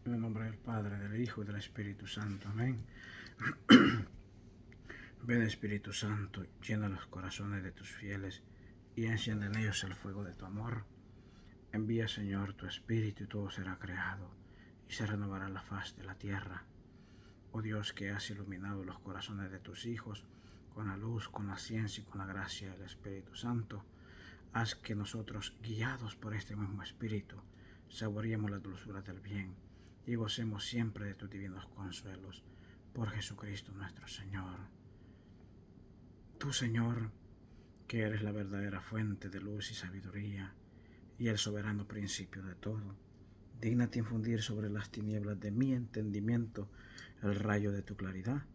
En el nombre del Padre, del Hijo y del Espíritu Santo. Amén. Ven, Espíritu Santo, llena los corazones de tus fieles y enciende en ellos el fuego de tu amor. Envía, Señor, tu Espíritu y todo será creado y se renovará la faz de la tierra. Oh Dios, que has iluminado los corazones de tus hijos con la luz, con la ciencia y con la gracia del Espíritu Santo, haz que nosotros, guiados por este mismo Espíritu, saboreemos la dulzura del bien y gocemos siempre de tus divinos consuelos. Por Jesucristo nuestro Señor. Tú, Señor, que eres la verdadera fuente de luz y sabiduría y el soberano principio de todo, dígnate infundir sobre las tinieblas de mi entendimiento el rayo de tu claridad,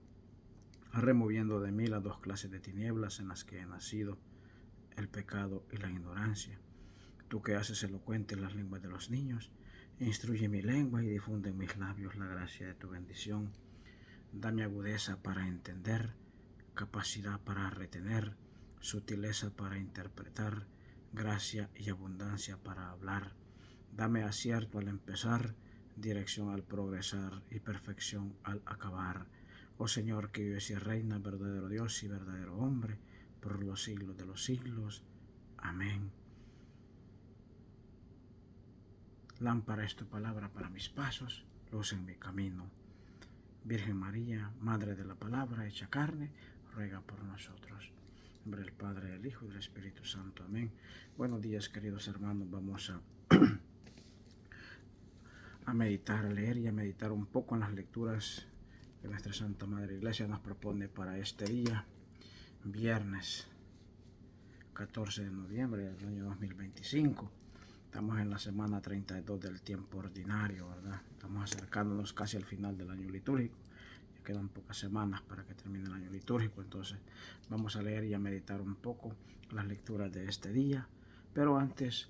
removiendo de mí las dos clases de tinieblas en las que he nacido, el pecado y la ignorancia. Tú que haces elocuentes las lenguas de los niños, instruye mi lengua y difunde en mis labios la gracia de tu bendición. Dame agudeza para entender, capacidad para retener, sutileza para interpretar, gracia y abundancia para hablar. Dame acierto al empezar, dirección al progresar y perfección al acabar. Oh Señor, que vives y reinas, verdadero Dios y verdadero hombre, por los siglos de los siglos. Amén. Lámpara es tu palabra para mis pasos, luz en mi camino. Virgen María, Madre de la Palabra hecha carne, ruega por nosotros. En nombre del Padre, del Hijo y del Espíritu Santo. Amén. Buenos días, queridos hermanos. Vamos a meditar, a leer y a meditar un poco en las lecturas que nuestra Santa Madre Iglesia nos propone para este día, viernes 14 de noviembre del año 2025. Estamos en la semana 32 del tiempo ordinario, ¿verdad? Estamos acercándonos casi al final del año litúrgico. Ya quedan pocas semanas para que termine el año litúrgico, entonces vamos a leer y a meditar un poco las lecturas de este día. Pero antes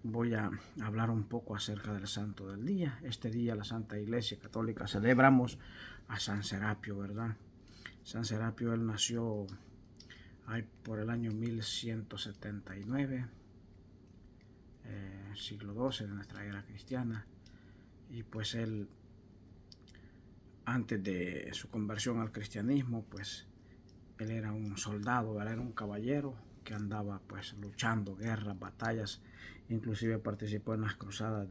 voy a hablar un poco acerca del santo del día. Este día la Santa Iglesia Católica celebramos a San Serapio, ¿verdad? San Serapio, él nació por el año 1179, siglo XII de nuestra era cristiana, y pues él, antes de su conversión al cristianismo, pues él era un soldado, él era un caballero que andaba pues luchando guerras, batallas, inclusive participó en las cruzadas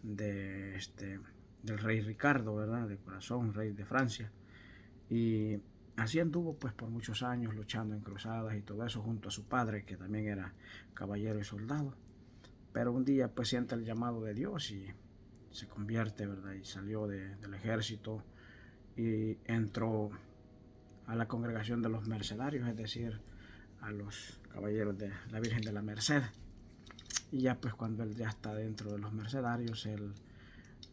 del rey Ricardo, ¿verdad? De corazón, rey de Francia, y así anduvo pues por muchos años luchando en cruzadas y todo eso junto a su padre, que también era caballero y soldado. Pero un día pues siente el llamado de Dios y se convierte, ¿verdad? Y salió del ejército y entró a la congregación de los mercedarios, es decir, a los caballeros de la Virgen de la Merced. Y ya pues cuando él ya está dentro de los mercedarios, él,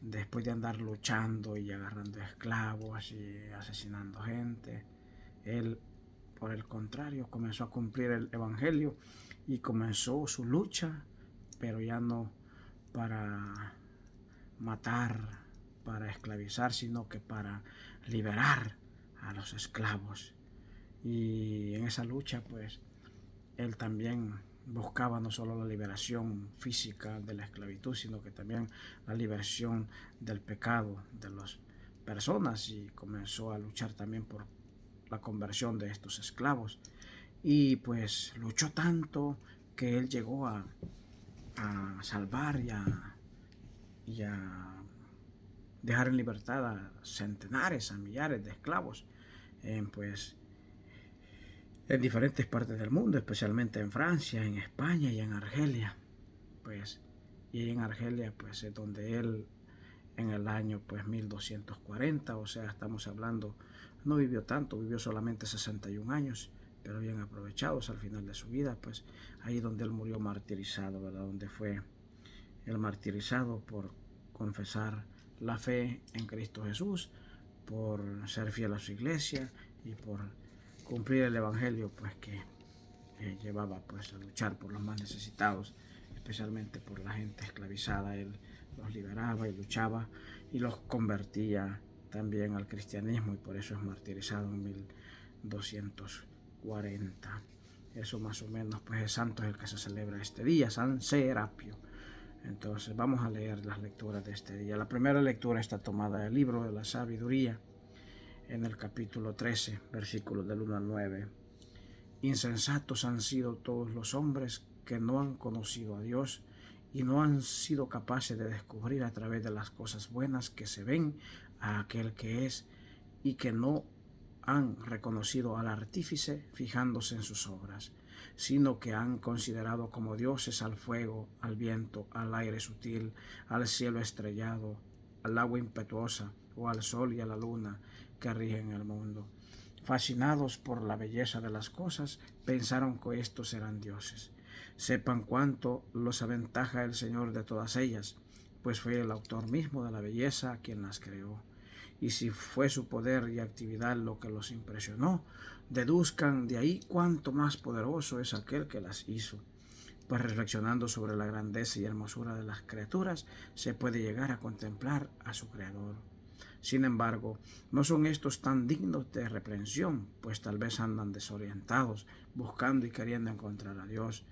después de andar luchando y agarrando esclavos y asesinando gente, él, por el contrario, comenzó a cumplir el evangelio y comenzó su lucha, pero ya no para matar, para esclavizar, sino que para liberar a los esclavos. Y en esa lucha pues él también buscaba no solo la liberación física de la esclavitud, sino que también la liberación del pecado de las personas, y comenzó a luchar también por la conversión de estos esclavos. Y pues luchó tanto que él llegó a salvar y a dejar en libertad a centenares, a millares de esclavos, pues en diferentes partes del mundo, especialmente en Francia, en España y en Argelia. Pues, y en Argelia pues es donde él en el año pues 1240, o sea, estamos hablando, no vivió tanto, vivió solamente 61 años, pero bien aprovechados al final de su vida, pues ahí donde él murió martirizado, ¿verdad? Donde fue el martirizado por confesar la fe en Cristo Jesús, por ser fiel a su iglesia y por cumplir el evangelio pues que llevaba pues a luchar por los más necesitados, especialmente por la gente esclavizada. Él los liberaba y luchaba y los convertía también al cristianismo, y por eso es martirizado en 1240. Eso más o menos, pues es santo es el que se celebra este día, San Serapio. Entonces vamos a leer las lecturas de este día. La primera lectura está tomada del libro de la sabiduría, en el capítulo 13, versículos del 1 al 9. Insensatos han sido todos los hombres que no han conocido a Dios y no han sido capaces de descubrir a través de las cosas buenas que se ven a aquel que es, y que no han reconocido al artífice fijándose en sus obras, sino que han considerado como dioses al fuego, al viento, al aire sutil, al cielo estrellado, al agua impetuosa o al sol y a la luna que rigen el mundo. Fascinados por la belleza de las cosas, pensaron que estos eran dioses. Sepan cuánto los aventaja el Señor de todas ellas, pues fue el autor mismo de la belleza quien las creó. Y si fue su poder y actividad lo que los impresionó, deduzcan de ahí cuánto más poderoso es aquel que las hizo. Pues reflexionando sobre la grandeza y hermosura de las criaturas, se puede llegar a contemplar a su Creador. Sin embargo, no son estos tan dignos de reprensión, pues tal vez andan desorientados, buscando y queriendo encontrar a Dios.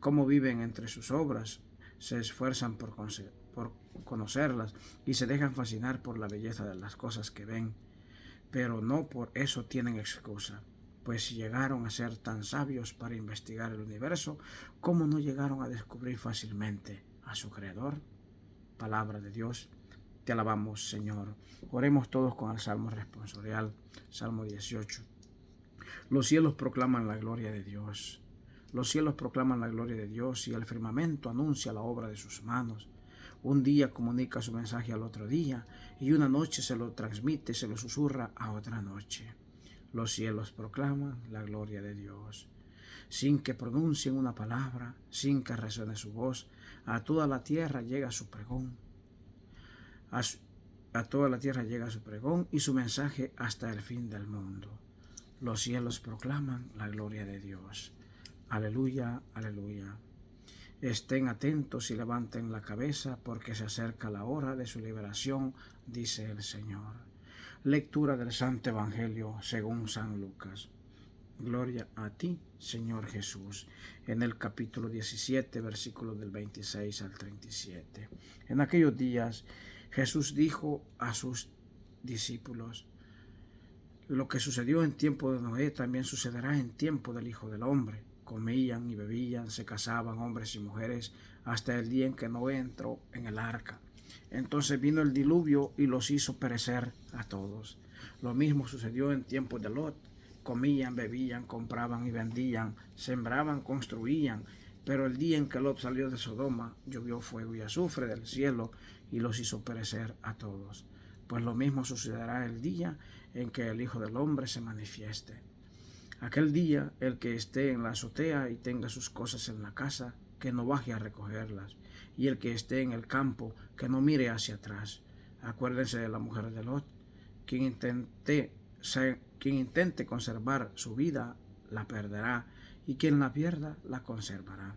Cómo viven entre sus obras, se esfuerzan por conocerlas y se dejan fascinar por la belleza de las cosas que ven, pero no por eso tienen excusa, pues si llegaron a ser tan sabios para investigar el universo, ¿cómo no llegaron a descubrir fácilmente a su Creador? Palabra de Dios. Te alabamos, Señor. Oremos todos con el Salmo responsorial, Salmo 18. Los cielos proclaman la gloria de Dios. Los cielos proclaman la gloria de Dios y el firmamento anuncia la obra de sus manos. Un día comunica su mensaje al otro día y una noche se lo transmite, se lo susurra a otra noche. Los cielos proclaman la gloria de Dios. Sin que pronuncien una palabra, sin que resuene su voz, a toda la tierra llega su pregón. A toda la tierra llega su pregón y su mensaje hasta el fin del mundo. Los cielos proclaman la gloria de Dios. Aleluya, aleluya. Estén atentos y levanten la cabeza, porque se acerca la hora de su liberación, dice el Señor. Lectura del Santo Evangelio según San Lucas. Gloria a ti, Señor Jesús. En el capítulo 17, versículos del 26 al 37. En aquellos días Jesús dijo a sus discípulos: lo que sucedió en tiempo de Noé también sucederá en tiempo del Hijo del Hombre. Comían y bebían, se casaban hombres y mujeres, hasta el día en que Noé entró en el arca. Entonces vino el diluvio y los hizo perecer a todos. Lo mismo sucedió en tiempos de Lot. Comían, bebían, compraban y vendían, sembraban, construían. Pero el día en que Lot salió de Sodoma, llovió fuego y azufre del cielo y los hizo perecer a todos. Pues lo mismo sucederá el día en que el Hijo del Hombre se manifieste. Aquel día, el que esté en la azotea y tenga sus cosas en la casa, que no baje a recogerlas, y el que esté en el campo, que no mire hacia atrás. Acuérdense de la mujer de Lot. Quien intente conservar su vida, la perderá, y quien la pierda, la conservará.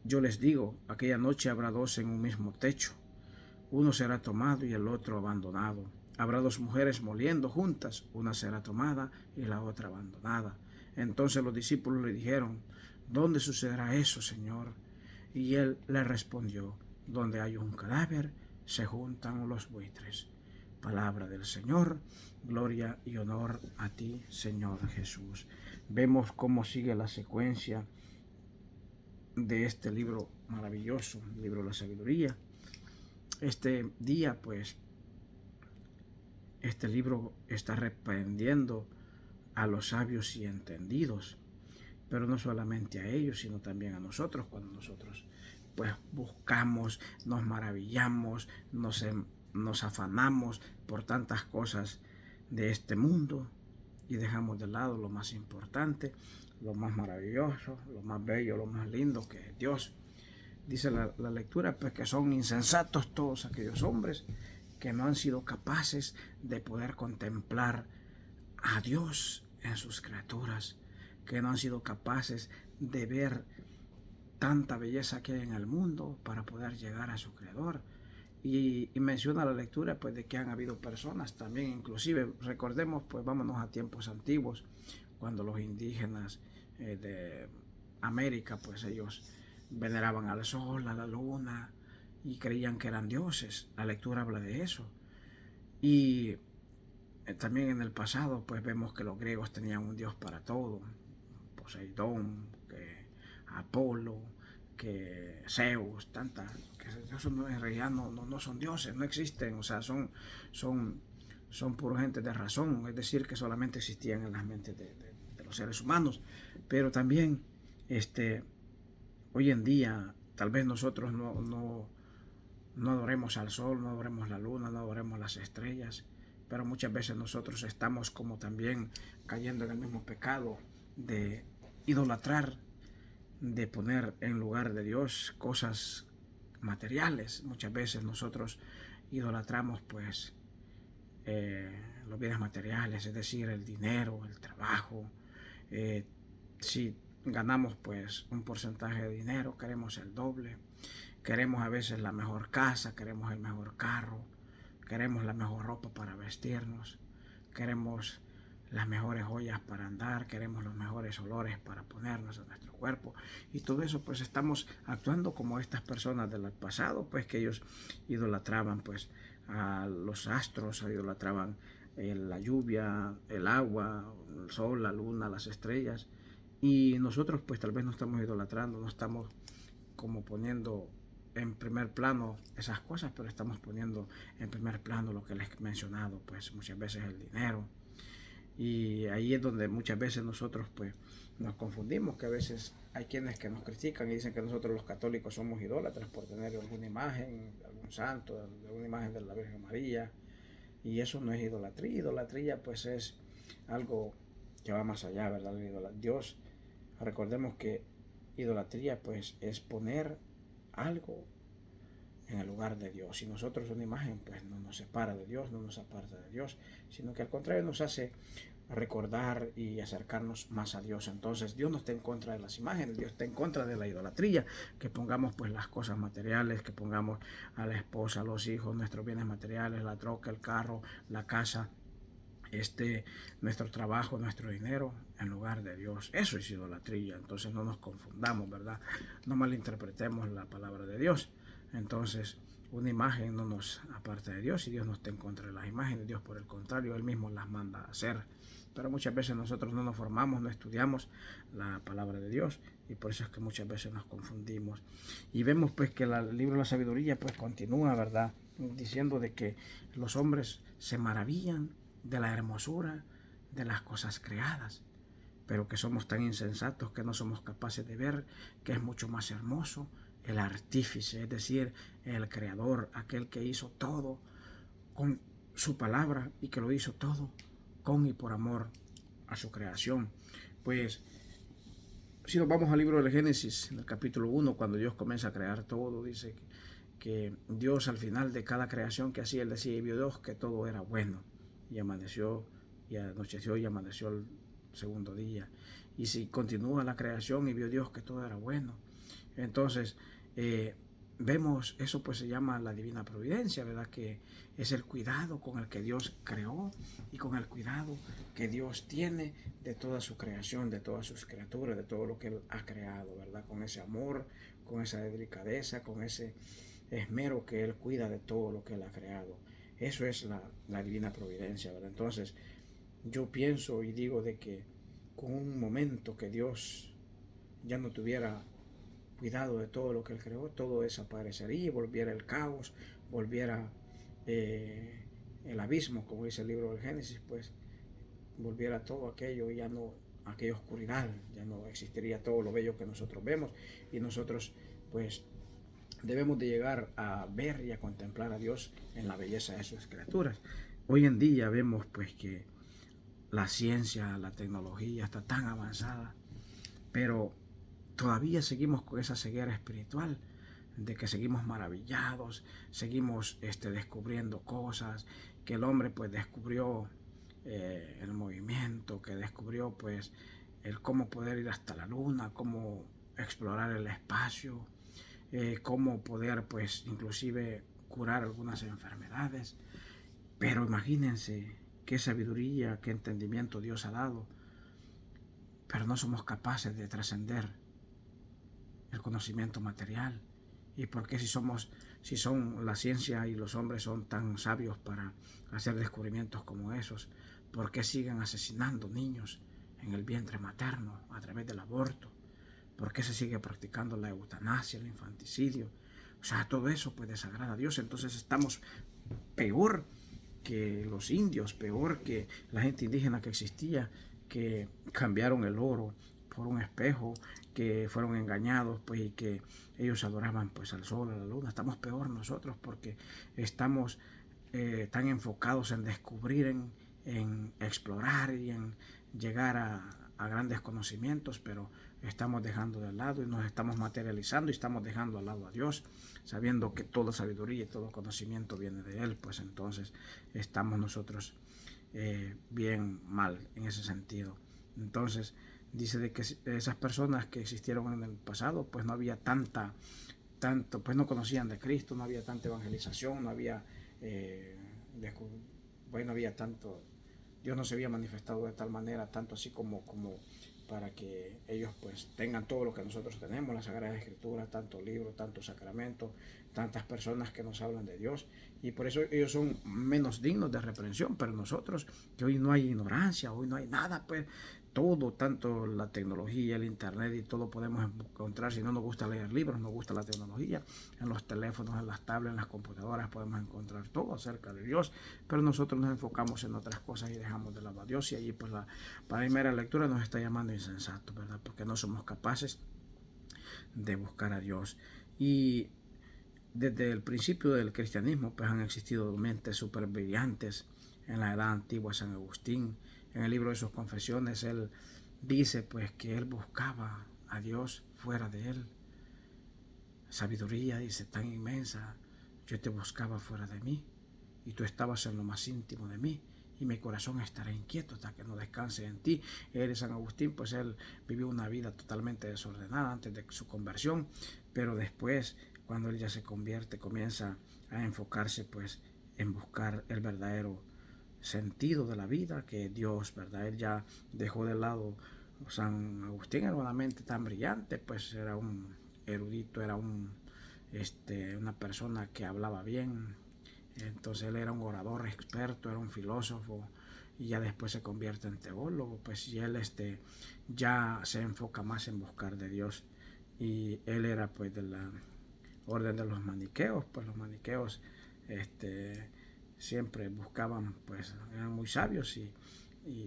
Yo les digo, aquella noche habrá dos en un mismo techo. Uno será tomado y el otro abandonado. Habrá dos mujeres moliendo juntas, una será tomada y la otra abandonada. Entonces los discípulos le dijeron: ¿dónde sucederá eso, Señor? Y él le respondió: donde hay un cadáver, se juntan los buitres. Palabra del Señor. Gloria y honor a ti, Señor Jesús. Vemos cómo sigue la secuencia de este libro maravilloso, el libro de la sabiduría. Este día, pues, este libro está reprendiendo a los sabios y entendidos, pero no solamente a ellos, sino también a nosotros, cuando nosotros pues buscamos, nos maravillamos, nos afanamos por tantas cosas de este mundo y dejamos de lado lo más importante, lo más maravilloso, lo más bello, lo más lindo, que es Dios. Dice la lectura, pues, que son insensatos todos aquellos hombres que no han sido capaces de poder contemplar a Dios en sus criaturas, que no han sido capaces de ver tanta belleza que hay en el mundo para poder llegar a su Creador. Y menciona la lectura, pues, de que han habido personas también, inclusive, recordemos, pues, vámonos a tiempos antiguos, cuando los indígenas de América, pues ellos veneraban al sol, a la luna, y creían que eran dioses. La lectura habla de eso. Y también en el pasado pues vemos que los griegos tenían un dios para todo, Poseidón, que Apolo, que Zeus, tantas, que esos en realidad no son dioses, no existen, o sea, son pura gente de razón, es decir, que solamente existían en las mentes de los seres humanos. Pero también hoy en día tal vez nosotros no adoremos al sol, no adoremos la luna, no adoremos las estrellas, pero muchas veces nosotros estamos como también cayendo en el mismo pecado de idolatrar, de poner en lugar de Dios cosas materiales. Muchas veces nosotros idolatramos pues los bienes materiales, es decir, el dinero, el trabajo. Si ganamos pues un porcentaje de dinero, queremos el doble. Queremos a veces la mejor casa, queremos el mejor carro, queremos la mejor ropa para vestirnos, queremos las mejores joyas para andar, queremos los mejores olores para ponernos en nuestro cuerpo. Y todo eso pues estamos actuando como estas personas del pasado, pues que ellos idolatraban pues a los astros, idolatraban la lluvia, el agua, el sol, la luna, las estrellas. Y nosotros pues tal vez no estamos idolatrando, no estamos como poniendo en primer plano esas cosas, pero estamos poniendo en primer plano lo que les he mencionado, pues muchas veces el dinero. Y ahí es donde muchas veces nosotros pues nos confundimos, que a veces hay quienes que nos critican y dicen que nosotros los católicos somos idólatras por tener alguna imagen, algún santo, alguna imagen de la Virgen María, y eso no es idolatría. Idolatría pues es algo que va más allá, ¿verdad? Dios, recordemos que idolatría pues es poner algo en el lugar de Dios. Si nosotros una imagen pues no nos separa de Dios, no nos aparta de Dios, sino que al contrario nos hace recordar y acercarnos más a Dios. Entonces Dios no está en contra de las imágenes, Dios está en contra de la idolatría, que pongamos pues las cosas materiales, que pongamos a la esposa, a los hijos, nuestros bienes materiales, la troca, el carro, la casa, nuestro trabajo, nuestro dinero en lugar de Dios. Eso es idolatría. Entonces no nos confundamos, ¿verdad? No malinterpretemos la palabra de Dios. Entonces una imagen no nos aparta de Dios y Dios no está en contra de las imágenes. Dios por el contrario, Él mismo las manda a hacer. Pero muchas veces nosotros no nos formamos, no estudiamos la palabra de Dios y por eso es que muchas veces nos confundimos. Y vemos pues que el libro de la sabiduría pues continúa, ¿verdad? Diciendo de que los hombres se maravillan de la hermosura de las cosas creadas, pero que somos tan insensatos que no somos capaces de ver que es mucho más hermoso el artífice, es decir, el creador, aquel que hizo todo con su palabra y que lo hizo todo con y por amor a su creación. Pues si nos vamos al libro del Génesis, en el capítulo 1, cuando Dios comienza a crear todo, dice que Dios al final de cada creación que hacía, Él decía, y vio Dios que todo era bueno. Y amaneció, y anocheció, y amaneció el segundo día. Y si continúa la creación, y vio Dios que todo era bueno. Entonces, vemos, eso pues se llama la divina providencia, ¿verdad? Que es el cuidado con el que Dios creó y con el cuidado que Dios tiene de toda su creación, de todas sus criaturas, de todo lo que Él ha creado, ¿verdad? Con ese amor, con esa delicadeza, con ese esmero que Él cuida de todo lo que Él ha creado. Eso es la divina providencia, ¿verdad? Entonces, yo pienso y digo de que con un momento que Dios ya no tuviera cuidado de todo lo que Él creó, todo desaparecería y volviera el caos, volviera el abismo, como dice el libro del Génesis, pues volviera todo aquello y ya no, aquella oscuridad, ya no existiría todo lo bello que nosotros vemos y nosotros pues debemos de llegar a ver y a contemplar a Dios en la belleza de sus criaturas. Hoy en día vemos pues que la ciencia, la tecnología está tan avanzada, pero todavía seguimos con esa ceguera espiritual de que seguimos maravillados, seguimos descubriendo cosas, que el hombre pues descubrió el movimiento, que descubrió pues el cómo poder ir hasta la luna, cómo explorar el espacio, cómo poder pues inclusive curar algunas enfermedades. Pero imagínense qué sabiduría, qué entendimiento Dios ha dado, pero no somos capaces de trascender el conocimiento material ¿Y por qué si son la ciencia y los hombres son tan sabios para hacer descubrimientos como esos, por qué siguen asesinando niños en el vientre materno a través del aborto? ¿Por qué se sigue practicando la eutanasia, el infanticidio? O sea, todo eso pues desagrada a Dios. Entonces estamos peor que los indios, peor que la gente indígena que existía, que cambiaron el oro por un espejo, que fueron engañados, pues, y que ellos adoraban pues al sol, a la luna. Estamos peor nosotros porque estamos tan enfocados en descubrir, en explorar y en llegar a grandes conocimientos, pero estamos dejando de lado y nos estamos materializando y estamos dejando al lado a Dios, sabiendo que toda sabiduría y todo conocimiento viene de Él. Pues entonces estamos nosotros bien mal en ese sentido. Entonces dice de que esas personas que existieron en el pasado, pues no había tanto, pues no conocían de Cristo, no había tanta evangelización, no había, no había tanto, Dios no se había manifestado de tal manera, tanto así como para que ellos pues tengan todo lo que nosotros tenemos, la Sagrada Escritura, tantos libros, tantos sacramentos, tantas personas que nos hablan de Dios, y por eso ellos son menos dignos de reprensión. Pero nosotros, que hoy no hay ignorancia, hoy no hay nada, pues todo, tanto la tecnología, el internet y todo podemos encontrar. Si no nos gusta leer libros, nos gusta la tecnología, en los teléfonos, en las tablets, en las computadoras podemos encontrar todo acerca de Dios, pero nosotros nos enfocamos en otras cosas y dejamos de lado a Dios, y allí pues la primera lectura nos está llamando insensato, ¿verdad? Porque no somos capaces de buscar a Dios. Y desde el principio del cristianismo pues han existido mentes súper brillantes. En la edad antigua, San Agustín, en el libro de sus confesiones, él dice pues que él buscaba a Dios fuera de él. Sabiduría, dice, tan inmensa, yo te buscaba fuera de mí y tú estabas en lo más íntimo de mí, y mi corazón estará inquieto hasta que no descanse en ti. San Agustín, pues él vivió una vida totalmente desordenada antes de su conversión, pero después, cuando él ya se convierte, comienza a enfocarse pues en buscar el verdadero sentido de la vida, que Dios, ¿verdad? Él ya dejó de lado. San Agustín era una mente tan brillante, pues era un erudito, era una persona que hablaba bien. Entonces él era un orador experto, era un filósofo, y ya después se convierte en teólogo, pues, y él ya se enfoca más en buscar de Dios. Y él era pues de la orden de los maniqueos. Pues los maniqueos siempre buscaban, pues eran muy sabios, y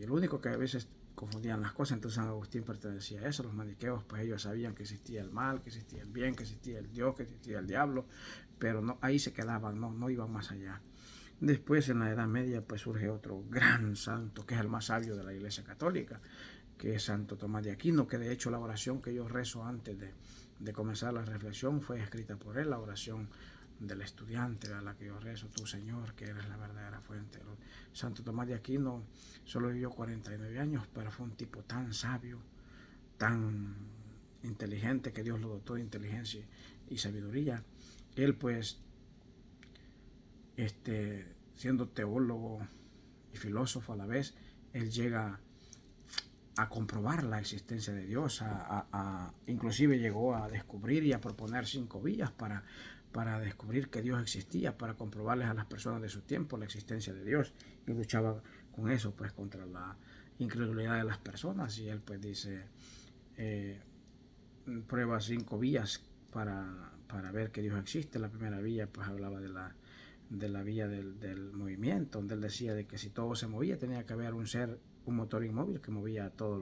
el único que a veces confundían las cosas. Entonces San Agustín pertenecía a eso. Los maniqueos, pues ellos sabían que existía el mal, que existía el bien, que existía el Dios, que existía el diablo, pero no, ahí se quedaban, no iban más allá. Después, en la Edad Media, pues surge otro gran santo, que es el más sabio de la Iglesia Católica, que es Santo Tomás de Aquino, que de hecho la oración que yo rezo antes de comenzar la reflexión fue escrita por él, la oración del estudiante, a la que yo rezo: tú, Señor, que eres la verdadera fuente. Santo Tomás de Aquino solo vivió 49 años, pero fue un tipo tan sabio, tan inteligente, que Dios lo dotó de inteligencia y sabiduría. Él pues, siendo teólogo y filósofo a la vez, él llega a comprobar la existencia de Dios, inclusive llegó a descubrir y a proponer 5 vías para descubrir que Dios existía, para comprobarles a las personas de su tiempo la existencia de Dios, y luchaba con eso, pues contra la incredulidad de las personas. Y él pues dice, prueba 5 vías para ver que Dios existe. La primera vía pues hablaba de la vía del movimiento, donde él decía de que si todo se movía tenía que haber un motor inmóvil que movía a todo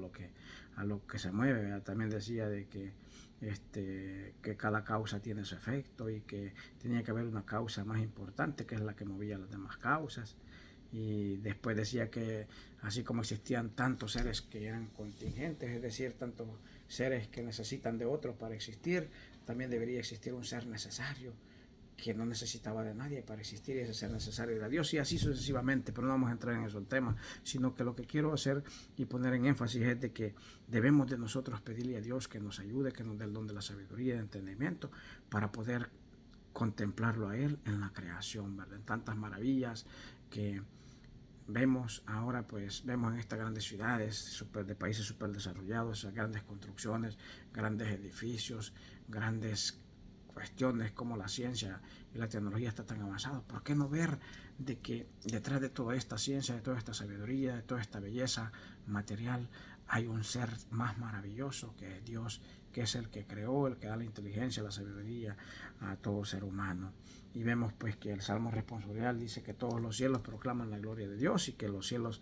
a lo que se mueve, ¿verdad? También decía de que cada causa tiene su efecto, y que tenía que haber una causa más importante, que es la que movía las demás causas. Y después decía que así como existían tantos seres que eran contingentes, es decir, tantos seres que necesitan de otros para existir, también debería existir un ser necesario que no necesitaba de nadie para existir, y ese ser necesario era Dios, y así sucesivamente. Pero no vamos a entrar en eso el tema, sino que lo que quiero hacer y poner en énfasis es de que debemos de nosotros pedirle a Dios que nos ayude, que nos dé el don de la sabiduría y de entendimiento para poder contemplarlo a Él en la creación, ¿verdad? En tantas maravillas que vemos ahora, pues vemos en estas grandes ciudades de países súper desarrollados, grandes construcciones, grandes edificios, grandes cuestiones como la ciencia y la tecnología está tan avanzada, ¿por qué no ver de que detrás de toda esta ciencia, de toda esta sabiduría, de toda esta belleza material, hay un ser más maravilloso que es Dios, que es el que creó, el que da la inteligencia, la sabiduría a todo ser humano? Y vemos pues que el Salmo responsorial dice que todos los cielos proclaman la gloria de Dios y que los cielos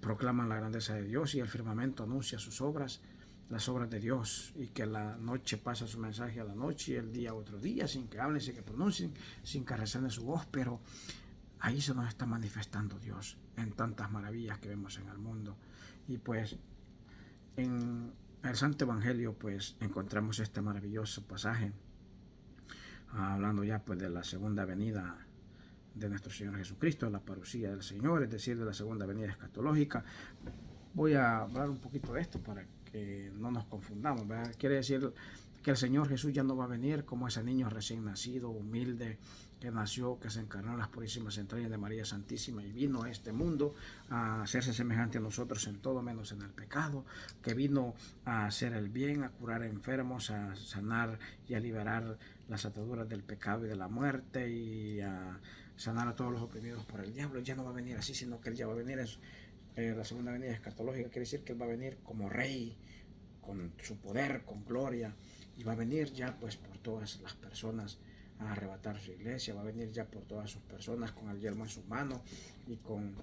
proclaman la grandeza de Dios y el firmamento anuncia sus obras, las obras de Dios, y que la noche pasa su mensaje a la noche y el día a otro día, sin que hablen, sin que pronuncien, sin que resuene su voz. Pero ahí se nos está manifestando Dios en tantas maravillas que vemos en el mundo. Y pues en el Santo Evangelio pues encontramos este maravilloso pasaje, hablando ya pues de la segunda venida de nuestro Señor Jesucristo, la parucía del Señor, es decir, de la segunda venida escatológica. Voy a hablar un poquito de esto para que no nos confundamos, ¿verdad? Quiere decir que el Señor Jesús ya no va a venir como ese niño recién nacido, humilde, que nació, que se encarnó en las purísimas entrañas de María Santísima y vino a este mundo a hacerse semejante a nosotros en todo menos en el pecado, que vino a hacer el bien, a curar enfermos, a sanar y a liberar las ataduras del pecado y de la muerte y a sanar a todos los oprimidos por el diablo. Ya no va a venir así, sino que Él ya va a venir la segunda venida escatológica. Quiere decir que Él va a venir como rey, con su poder, con gloria, y va a venir ya pues por todas las personas a arrebatar su iglesia, va a venir ya por todas sus personas con el yelmo en su mano y con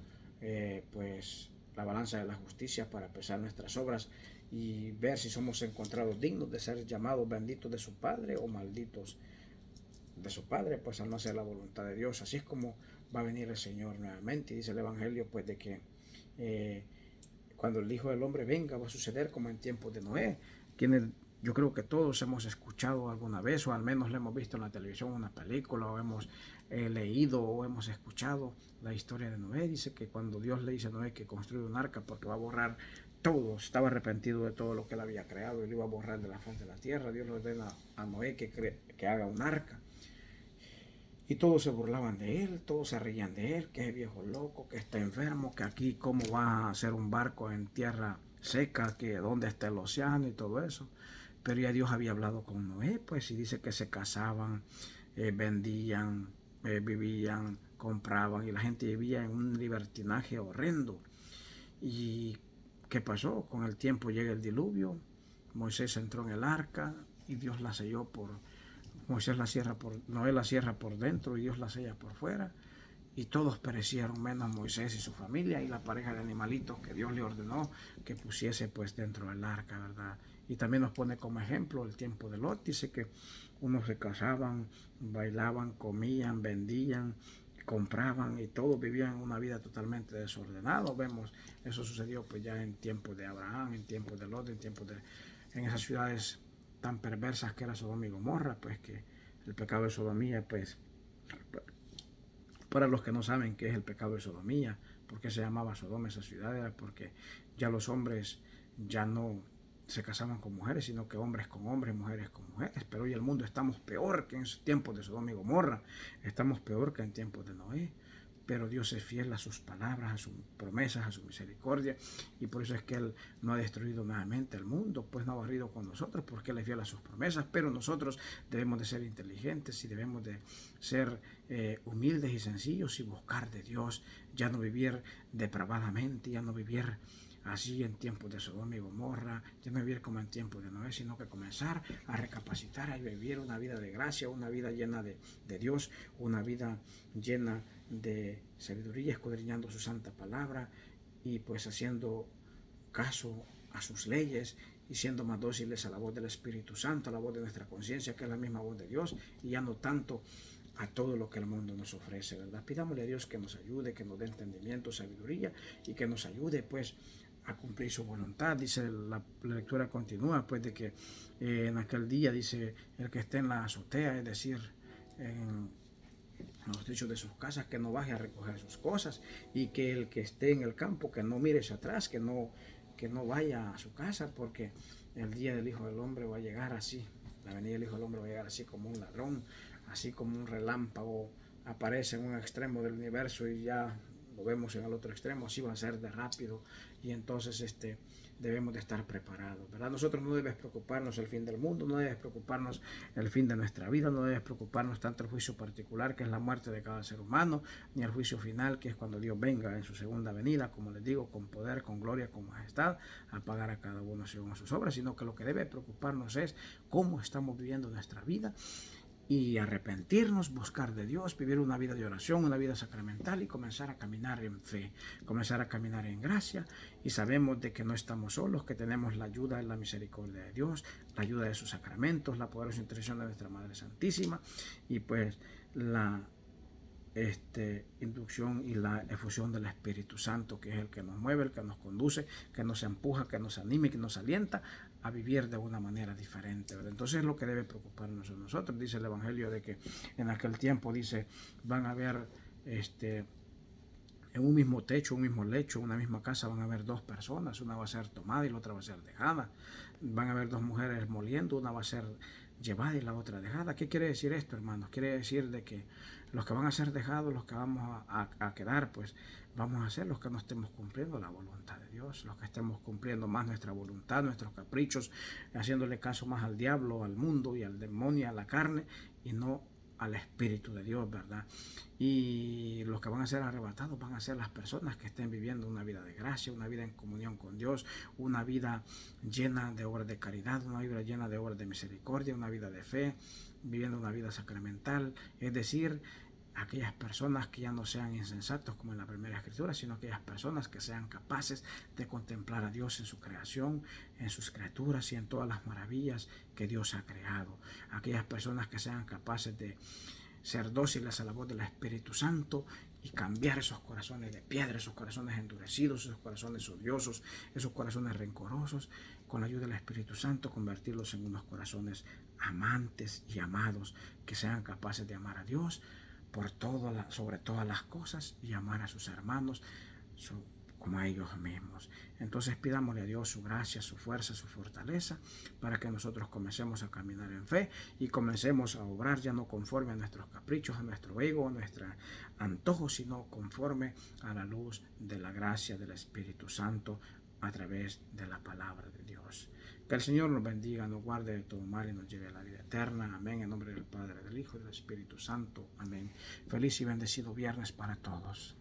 pues la balanza de la justicia para pesar nuestras obras y ver si somos encontrados dignos de ser llamados benditos de su Padre o malditos de su Padre, pues al no hacer la voluntad de Dios. Así es como va a venir el Señor nuevamente. Y dice el Evangelio pues de que cuando el Hijo del Hombre venga va a suceder como en tiempos de Noé, quienes yo creo que todos hemos escuchado alguna vez, o al menos lo hemos visto en la televisión, una película, o hemos leído o hemos escuchado la historia de Noé. Dice que cuando Dios le dice a Noé que construya un arca porque va a borrar todo, estaba arrepentido de todo lo que él había creado y lo iba a borrar de la faz de la tierra. Dios le ordena a Noé que haga un arca. Y todos se burlaban de él, todos se reían de él, que es viejo loco, que está enfermo, que aquí cómo va a hacer un barco en tierra seca, que dónde está el océano y todo eso. Pero ya Dios había hablado con Noé, pues, y dice que se casaban, vendían, vivían, compraban, y la gente vivía en un libertinaje horrendo. ¿Y qué pasó? Con el tiempo llega el diluvio, Moisés entró en el arca y Dios la selló Noé la cierra por dentro y Dios la sella por fuera, y todos perecieron menos Moisés y su familia y la pareja de animalitos que Dios le ordenó que pusiese pues dentro del arca, ¿verdad? Y también nos pone como ejemplo el tiempo de Lot. Dice que unos se casaban, bailaban, comían, vendían, compraban y todos vivían una vida totalmente desordenada. Vemos, eso sucedió pues ya en tiempos de Abraham, en tiempos de Lot, en esas ciudades tan perversas que era Sodoma y Gomorra, pues que el pecado de sodomía, pues para los que no saben qué es el pecado de sodomía, por qué se llamaba Sodoma esa ciudad, era porque ya los hombres ya no se casaban con mujeres, sino que hombres con hombres, mujeres con mujeres. Pero hoy el mundo estamos peor que en tiempos de Sodoma y Gomorra, estamos peor que en tiempos de Noé. Pero Dios es fiel a sus palabras, a sus promesas, a su misericordia, y por eso es que Él no ha destruido nuevamente el mundo, pues no ha barrido con nosotros, porque Él es fiel a sus promesas. Pero nosotros debemos de ser inteligentes y debemos de ser humildes y sencillos y buscar de Dios, ya no vivir depravadamente, ya no vivir así en tiempos de Sodoma y Gomorra, ya no vivir como en tiempos de Noé, sino que comenzar a recapacitar, a vivir una vida de gracia, una vida llena de Dios, una vida llena de sabiduría, escudriñando su santa palabra y pues haciendo caso a sus leyes y siendo más dóciles a la voz del Espíritu Santo, a la voz de nuestra conciencia, que es la misma voz de Dios, y ya no tanto a todo lo que el mundo nos ofrece, ¿verdad? Pidámosle a Dios que nos ayude, que nos dé entendimiento, sabiduría, y que nos ayude pues a cumplir su voluntad. Dice la lectura continúa pues de que en aquel día, dice, el que esté en la azotea, es decir, en los techos de sus casas, que no baje a recoger sus cosas, y que el que esté en el campo, que no mire hacia atrás, que no vaya a su casa, porque el día del Hijo del Hombre va a llegar así, la venida del Hijo del Hombre va a llegar así como un ladrón, así como un relámpago aparece en un extremo del universo y ya movemos en el otro extremo, así va a ser de rápido, y entonces debemos de estar preparados, ¿verdad? Nosotros no debemos preocuparnos el fin del mundo, no debemos preocuparnos el fin de nuestra vida, no debemos preocuparnos tanto el juicio particular, que es la muerte de cada ser humano, ni el juicio final, que es cuando Dios venga en su segunda venida, como les digo, con poder, con gloria, con majestad, a pagar a cada uno según sus obras, sino que lo que debe preocuparnos es cómo estamos viviendo nuestra vida, y arrepentirnos, buscar de Dios, vivir una vida de oración, una vida sacramental, y comenzar a caminar en fe, comenzar a caminar en gracia, y sabemos de que no estamos solos, que tenemos la ayuda y la misericordia de Dios, la ayuda de sus sacramentos, la poderosa intercesión de nuestra Madre Santísima, y pues la inducción y la efusión del Espíritu Santo, que es el que nos mueve, el que nos conduce, que nos empuja, que nos anime, que nos alienta a vivir de una manera diferente, ¿verdad? Entonces es lo que debe preocuparnos a nosotros. Dice el Evangelio de que en aquel tiempo, dice, van a haber en un mismo techo, un mismo lecho, una misma casa, van a haber dos personas, una va a ser tomada y la otra va a ser dejada. Van a haber dos mujeres moliendo, una va a ser llevada y la otra dejada. ¿Qué quiere decir esto, hermanos? Quiere decir de que los que van a ser dejados, los que vamos a quedar, pues vamos a ser los que no estemos cumpliendo la voluntad de Dios, los que estemos cumpliendo más nuestra voluntad, nuestros caprichos, haciéndole caso más al diablo, al mundo y al demonio, a la carne, y no al Espíritu de Dios, ¿verdad? Y los que van a ser arrebatados van a ser las personas que estén viviendo una vida de gracia, una vida en comunión con Dios, una vida llena de obras de caridad, una vida llena de obras de misericordia, una vida de fe, viviendo una vida sacramental, es decir, aquellas personas que ya no sean insensatos como en la primera escritura, sino aquellas personas que sean capaces de contemplar a Dios en su creación, en sus criaturas y en todas las maravillas que Dios ha creado. Aquellas personas que sean capaces de ser dóciles a la voz del Espíritu Santo y cambiar esos corazones de piedra, esos corazones endurecidos, esos corazones odiosos, esos corazones rencorosos, con la ayuda del Espíritu Santo, convertirlos en unos corazones amantes y amados, que sean capaces de amar a Dios sobre todas las cosas, y amar a sus hermanos como a ellos mismos. Entonces pidámosle a Dios su gracia, su fuerza, su fortaleza, para que nosotros comencemos a caminar en fe y comencemos a obrar ya no conforme a nuestros caprichos, a nuestro ego, a nuestros antojos, sino conforme a la luz de la gracia del Espíritu Santo a través de la palabra de Dios. Que el Señor nos bendiga, nos guarde de todo mal y nos lleve a la vida eterna. Amén. En nombre del Padre, del Hijo y del Espíritu Santo. Amén. Feliz y bendecido viernes para todos.